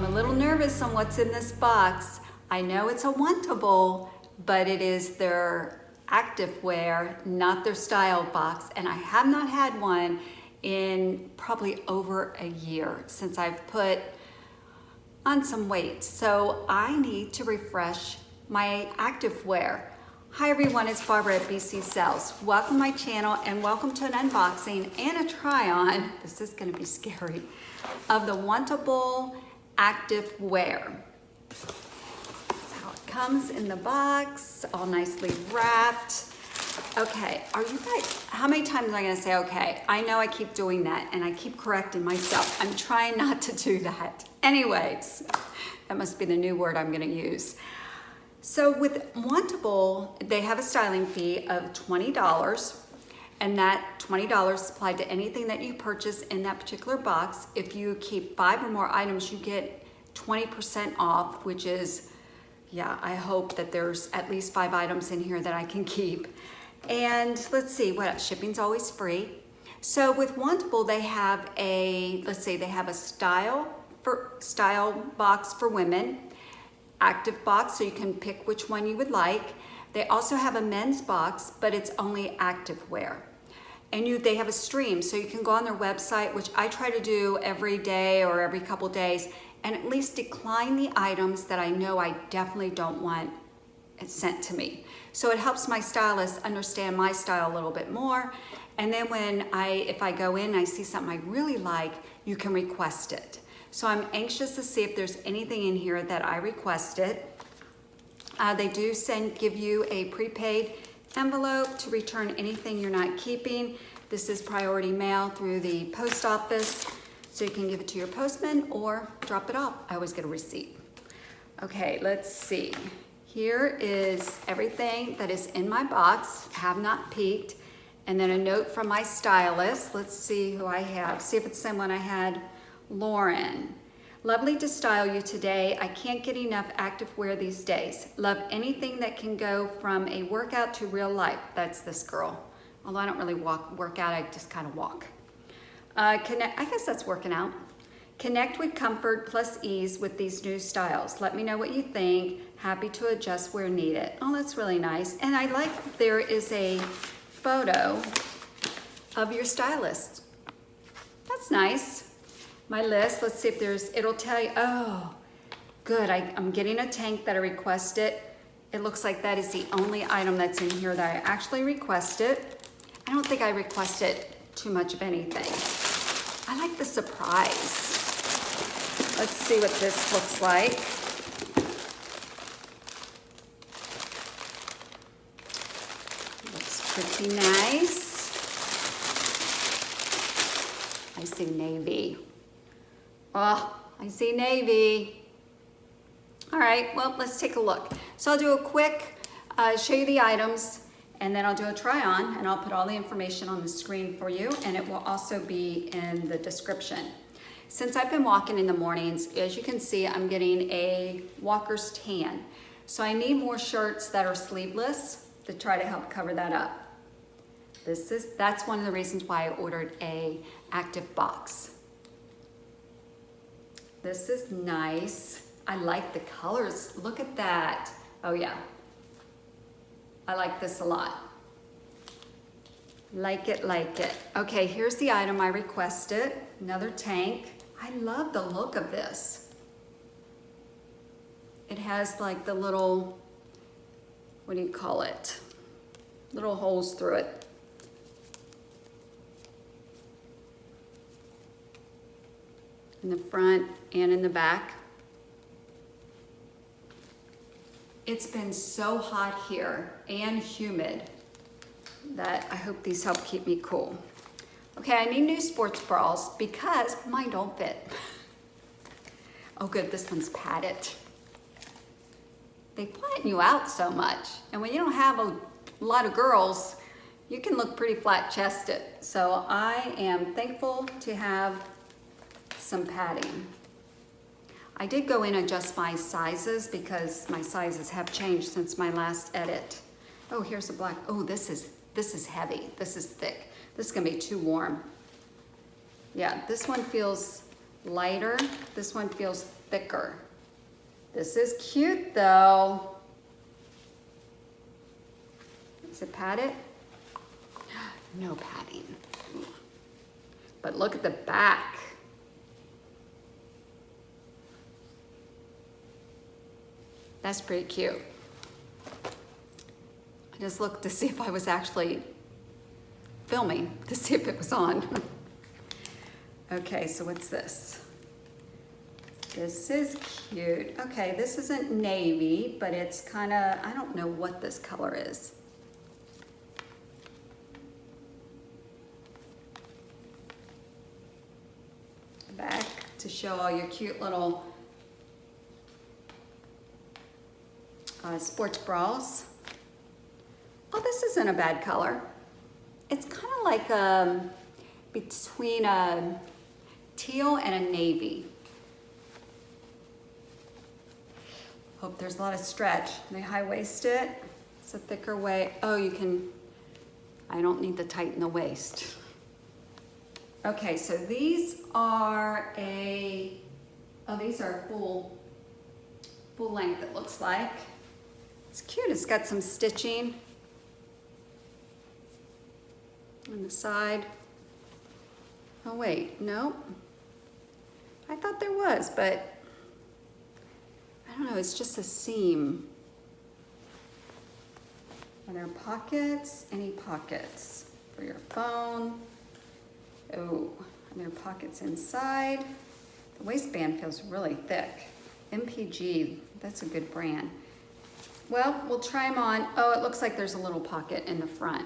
a little nervous on what's in this box. I know it's a Wantable, but it is their activewear, not their style box, and I have not had one in probably over a year since I've put on some weight. So I need to refresh my activewear. Hi everyone, it's Barbara at BCsells. Welcome to my channel and welcome to an unboxing and a try on, this is gonna be scary, of the Wantable activewear. That's how it comes in the box, all nicely wrapped. Okay, are you guys, how many times am I gonna say okay? I know I keep doing that and I keep correcting myself. I'm trying not to do that. Anyways, that must be the new word I'm gonna use. So with Wantable, they have a styling fee of $20, and that $20 is applied to anything that you purchase in that particular box. If you keep 5 or more items, you get 20% off, which is, yeah, I hope that there's at least 5 items in here that I can keep. And let's see, what else? Shipping's always free. So with Wantable, they have a, let's say they have a style box for women, active box, so you can pick which one you would like. They also have a men's box, but it's only active wear. And they have a stream, so you can go on their website, which I try to do every day or every couple days, and at least decline the items that I know I definitely don't want sent to me. So it helps my stylist understand my style a little bit more. And then if I go in and I see something I really like, you can request it. So I'm anxious to see if there's anything in here that I requested. They do give you a prepaid envelope to return anything you're not keeping. This is priority mail through the post office, so you can give it to your postman or drop it off. I always get a receipt. Okay, let's see. Here is everything that is in my box, have not peeked, and then a note from my stylist. Let's see who I have. See if it's someone I had. Lauren, lovely to style you today. I can't get enough active wear these days. Love anything that can go from a workout to real life. That's this girl. Although I don't really work out, I just kind of walk. I guess that's working out. Connect with comfort plus ease with these new styles. Let me know what you think. Happy to adjust where needed. Oh, that's really nice. And I like there is a photo of your stylist. That's nice. My list, let's see if it'll tell you, oh, good, I'm getting a tank that I requested. It looks like that is the only item that's in here that I actually requested. I don't think I requested too much of anything. I like the surprise. Let's see what this looks like. Looks pretty nice. I see navy. Oh, I see navy. All right, well, let's take a look. So I'll do a quick, show you the items, and then I'll do a try on, and I'll put all the information on the screen for you, and it will also be in the description. Since I've been walking in the mornings, as you can see, I'm getting a walker's tan. So I need more shirts that are sleeveless to try to help cover that up. That's one of the reasons why I ordered a active box. This is nice. I like the colors. Look at that. Oh yeah. I like this a lot. Like it, like it. Okay, here's the item I requested. Another tank. I love the look of this. It has like the little, what do you call it? Little holes through it. In the front and in the back. It's been so hot here and humid that I hope these help keep me cool. Okay, I need new sports bras because mine don't fit. Oh good, this one's padded. They flatten you out so much. And when you don't have a lot of girls, you can look pretty flat chested. So I am thankful to have some padding. I did go in and adjust my sizes because my sizes have changed since my last edit. Oh, here's a black. Oh, this is heavy. This is thick. This is gonna be too warm. Yeah, this one feels lighter. This one feels thicker. This is cute though. Is it padded? No padding. But look at the back. That's pretty cute. I just looked to see if I was actually filming, to see if it was on. Okay, so what's this? This is cute. Okay, this isn't navy, but it's kind of, I don't know what this color is. Back to show all your cute little sports bras. Oh, this isn't a bad color. It's kind of like between a teal and a navy. Hope there's a lot of stretch. They high-waist it. It's a thicker way. Oh, you can, I don't need to tighten the waist. Okay, so these are these are full length it looks like. It's cute, it's got some stitching on the side. Oh wait, no. I thought there was, but I don't know, it's just a seam. Are there pockets? Any pockets for your phone? Oh, are there pockets inside? The waistband feels really thick. MPG, that's a good brand. Well, we'll try them on. Oh, it looks like there's a little pocket in the front.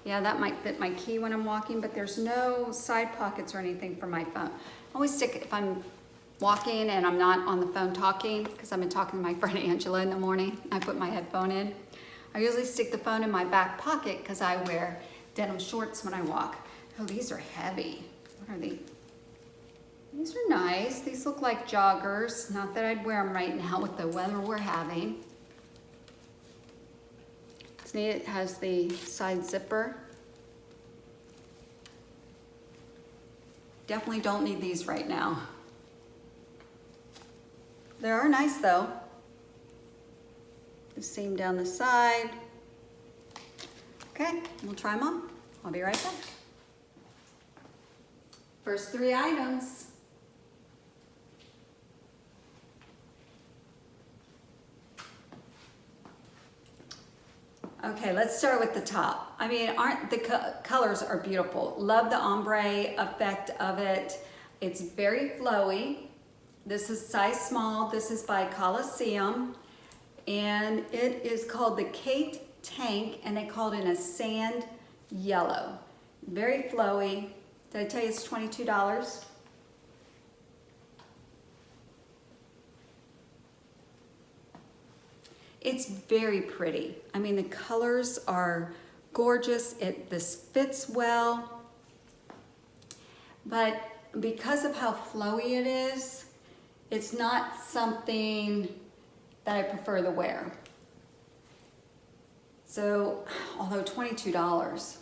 Yeah, that might fit my key when I'm walking, but there's no side pockets or anything for my phone. I always stick, if I'm walking and I'm not on the phone talking, because I've been talking to my friend Angela in the morning, I put my headphone in. I usually stick the phone in my back pocket because I wear denim shorts when I walk. Oh, these are heavy. What are these? These are nice. These look like joggers. Not that I'd wear them right now with the weather we're having. See, it has the side zipper. Definitely don't need these right now. They are nice though. The seam down the side. Okay, we'll try them on. I'll be right back. First 3 items. Okay, let's start with the top. I mean, aren't the colors are beautiful. Love the ombre effect of it. It's very flowy. This is size small. This is by COLOSSEUM. And it is called the Kate Tank, and they called it a sand yellow. Very flowy. Did I tell you it's $22? It's very pretty. I mean, the colors are gorgeous. This fits well. But because of how flowy it is, it's not something that I prefer to wear. So, although $22,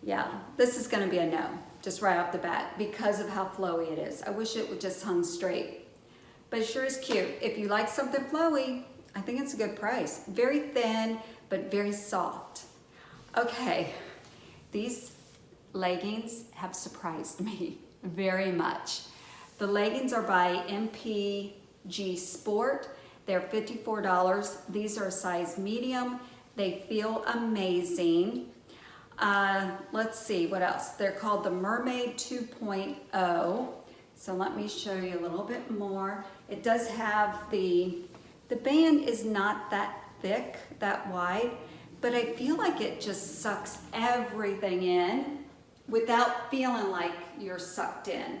yeah, this is gonna be a no, just right off the bat, because of how flowy it is. I wish it would just hung straight, but it sure is cute. If you like something flowy, I think it's a good price. Very thin, but very soft. Okay, these leggings have surprised me very much. The leggings are by MPG Sport. They're $54. These are a size medium. They feel amazing. Let's see, what else? They're called the Mermaid 2.0. So let me show you a little bit more. It does have the band is not that thick, that wide, but I feel like it just sucks everything in without feeling like you're sucked in.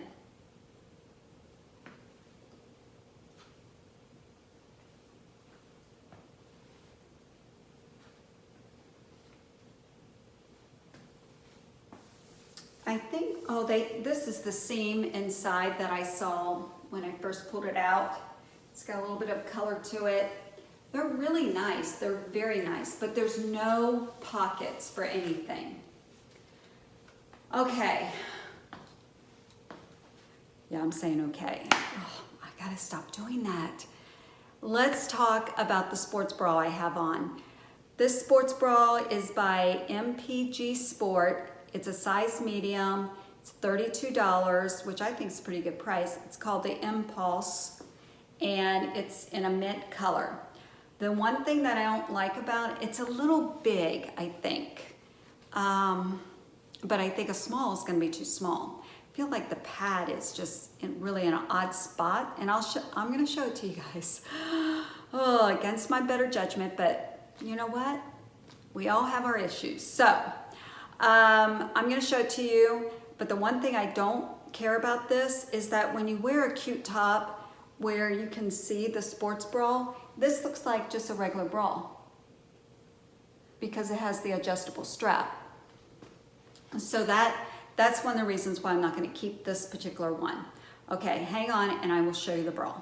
I think, oh, this is the seam inside that I saw when I first pulled it out. It's got a little bit of color to it. They're really nice, they're very nice, but there's no pockets for anything. Okay. Yeah, I'm saying okay. Oh, I I gotta stop doing that. Let's talk about the sports bra I have on. This sports bra is by MPG Sport. It's a size medium. It's $32, which I think is a pretty good price. It's called the Impulse, and it's in a mint color. The one thing that I don't like about it, it's a little big, I think. But I think a small is gonna be too small. I feel like the pad is just really in an odd spot, and I'm gonna show it to you guys. Oh, against my better judgment, but you know what? We all have our issues. So, I'm gonna show it to you, but the one thing I don't care about this is that when you wear a cute top where you can see the sports bra, this looks like just a regular bra because it has the adjustable strap. So that's one of the reasons why I'm not going to keep this particular one. Okay, hang on and I will show you the bra.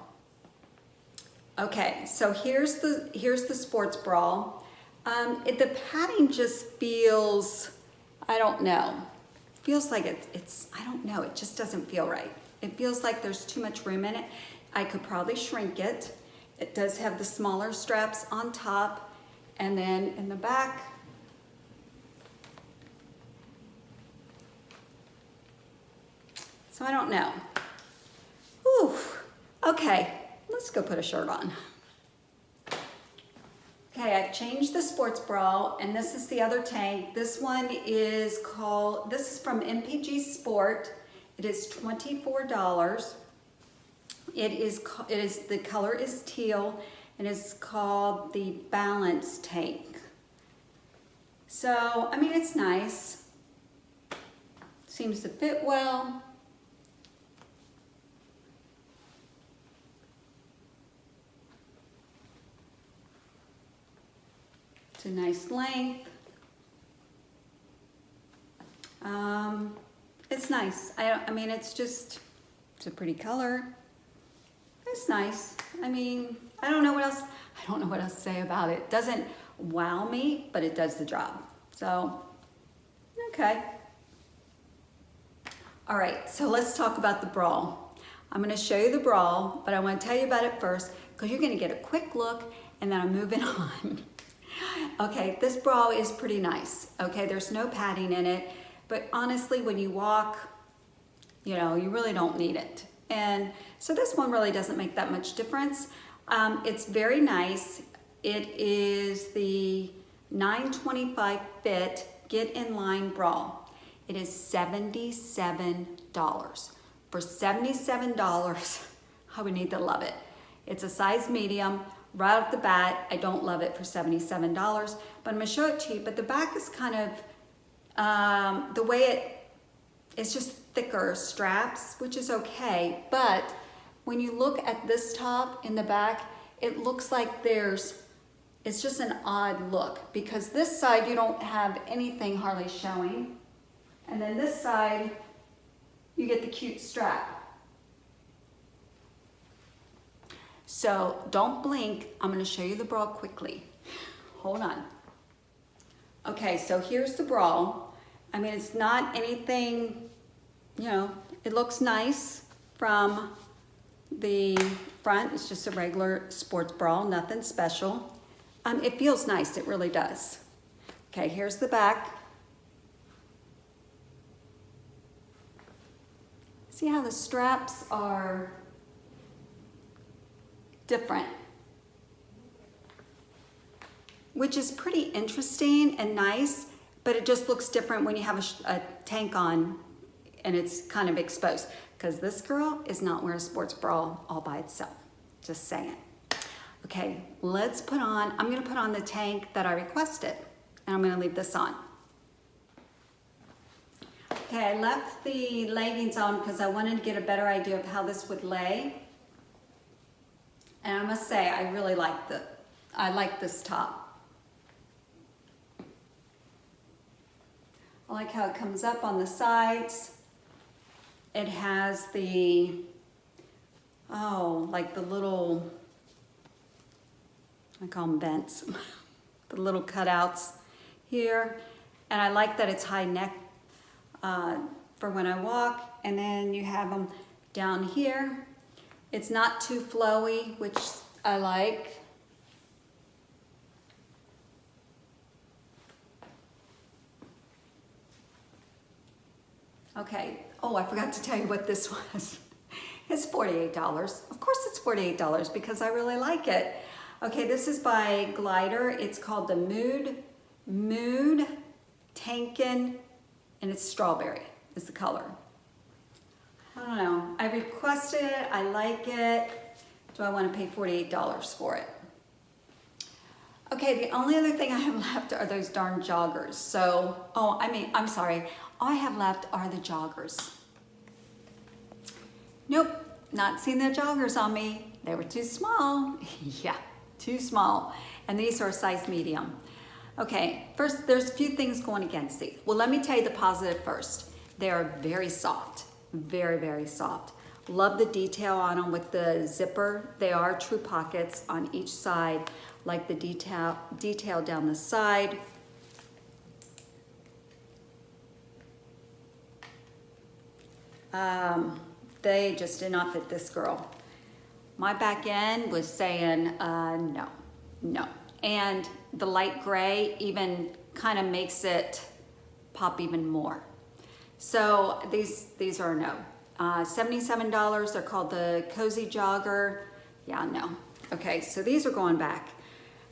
Okay, so here's the sports bra. The padding just feels, I don't know. Feels like it's, I don't know, it just doesn't feel right. It feels like there's too much room in it. I could probably shrink it. It does have the smaller straps on top, and then in the back, so I don't know. Whew. Okay, let's go put a shirt on. Okay, I've changed the sports bra, and this is the other tank. This one is this is from MPG Sport. It is $24. The color is teal, and it's called the Balance Tank. So, I mean, it's nice. Seems to fit well. It's a nice length. It's nice. I mean, it's a pretty color. It's nice. I mean, I don't know what else to say about it. It doesn't wow me, but it does the job. So, okay. All right, so let's talk about the bra. I'm gonna show you the bra, but I wanna tell you about it first because you're gonna get a quick look and then I'm moving on. Okay, this bra is pretty nice. Okay, there's no padding in it, but honestly, when you walk, you know, you really don't need it. And so this one really doesn't make that much difference. It's very nice. It is the 925 fit Get In Line bra. It is $77. For $77, I would need to love it. It's a size medium. Right off the bat, I don't love it for $77, but I'm gonna show it to you. But the back is kind of, the way it's just thicker straps, which is okay. But when you look at this top in the back, it looks like it's just an odd look because this side you don't have anything hardly showing. And then this side, you get the cute strap. So don't blink, I'm gonna show you the bra quickly. Hold on. Okay, so here's the bra. I mean, it's not anything, you know, it looks nice from the front. It's just a regular sports bra, nothing special. It feels nice, it really does. Okay, here's the back. See how the straps are different, which is pretty interesting and nice, but it just looks different when you have a tank on and it's kind of exposed, because this girl is not wearing a sports bra all by itself, just saying. Okay, I'm gonna put on the tank that I requested, and I'm gonna leave this on. Okay, I left the leggings on because I wanted to get a better idea of how this would lay. And I must say, I really like this top. I like how it comes up on the sides. It has like the little, I call them vents, the little cutouts here. And I like that it's high neck for when I walk. And then you have them down here. It's not too flowy, which I like. Okay, oh, I forgot to tell you what this was. It's $48. Of course it's $48 because I really like it. Okay, this is by GLYDER. It's called the Mood Tankin, and it's strawberry is the color. I don't know, I requested it, I like it. Do I want to pay $48 for it? Okay, the only other thing I have left are those darn joggers. So, I'm sorry. All I have left are the joggers. Nope, not seeing the joggers on me. They were too small. Yeah, too small. And these are a size medium. Okay, first, there's a few things going against these. Well, let me tell you the positive first. They are very soft, very, very soft. Love the detail on them with the zipper. They are true pockets on each side, like the detail down the side. They just did not fit this girl. My back end was saying no. And the light gray even kind of makes it pop even more. So these are a no. $77, they're called the Cozy Jogger. Yeah, no. Okay, so these are going back.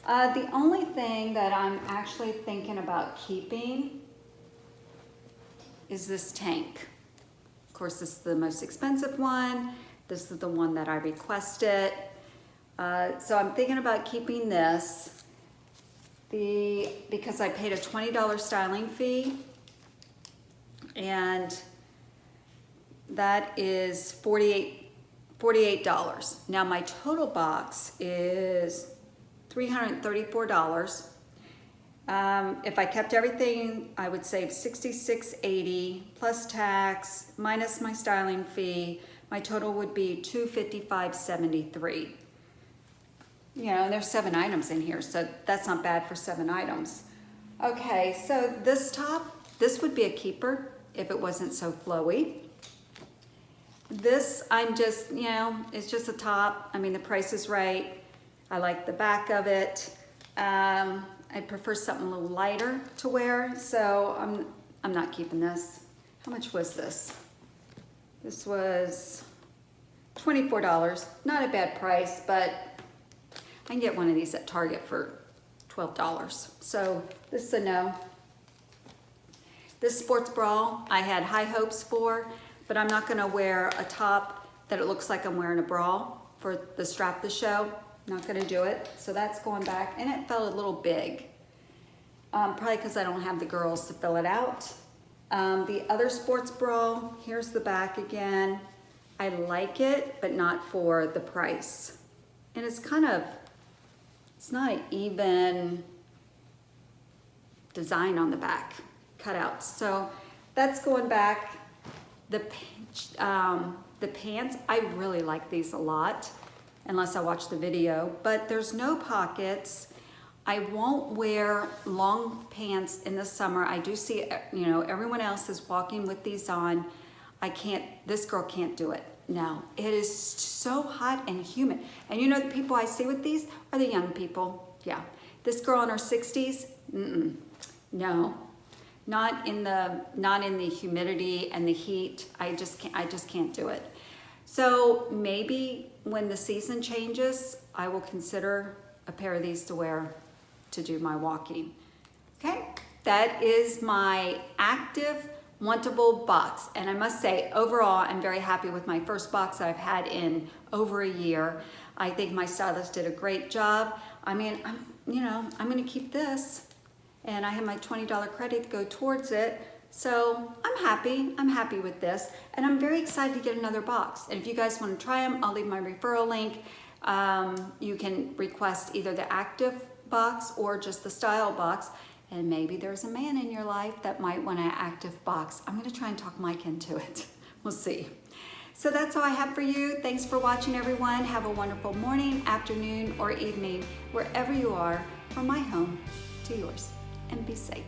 The only thing that I'm actually thinking about keeping is this tank. Of course, this is the most expensive one. This is the one that I requested. So I'm thinking about keeping this because I paid a $20 styling fee, and that is $48. Now my total box is $334. If I kept everything, I would save $66.80 plus tax minus my styling fee. My total would be $255.73. You know, there's 7 items in here, so that's not bad for 7 items. Okay, so this top, this would be a keeper if it wasn't so flowy. This, I'm just, you know, it's just a top. I mean, the price is right. I like the back of it. I prefer something a little lighter to wear, so I'm not keeping this. How much was this? This was $24. Not a bad price, but I can get one of these at Target for $12. So this is a no. This sports bra I had high hopes for, but I'm not gonna wear a top that it looks like I'm wearing a bra for the strap to show. Not gonna do it. So that's going back, and it felt a little big. Probably because I don't have the girls to fill it out. The other sports bra, here's the back again. I like it, but not for the price. And it's kind of, it's not an even design on the back, cutouts. So that's going back. The pants, I really like these a lot, unless I watch the video, but there's no pockets. I won't wear long pants in the summer. I do see, you know, everyone else is walking with these on. I can't, this girl can't do it. No, it is so hot and humid. And you know, the people I see with these are the young people. Yeah, this girl in her 60s, no, not in the humidity and the heat. I just can't do it. So maybe when the season changes, I will consider a pair of these to wear to do my walking. Okay, that is my active Wantable box. And I must say, overall, I'm very happy with my first box that I've had in over a year. I think my stylist did a great job. I mean, I'm gonna keep this, and I have my $20 credit to go towards it. So I'm happy with this, and I'm very excited to get another box. And if you guys want to try them, I'll leave my referral link. You can request either the active box or just the style box, and maybe there's a man in your life that might want an active box. I'm going to try and talk Mike into it. We'll see. So that's all I have for you. Thanks for watching, everyone. Have a wonderful morning, afternoon, or evening, wherever you are, from my home to yours, and be safe.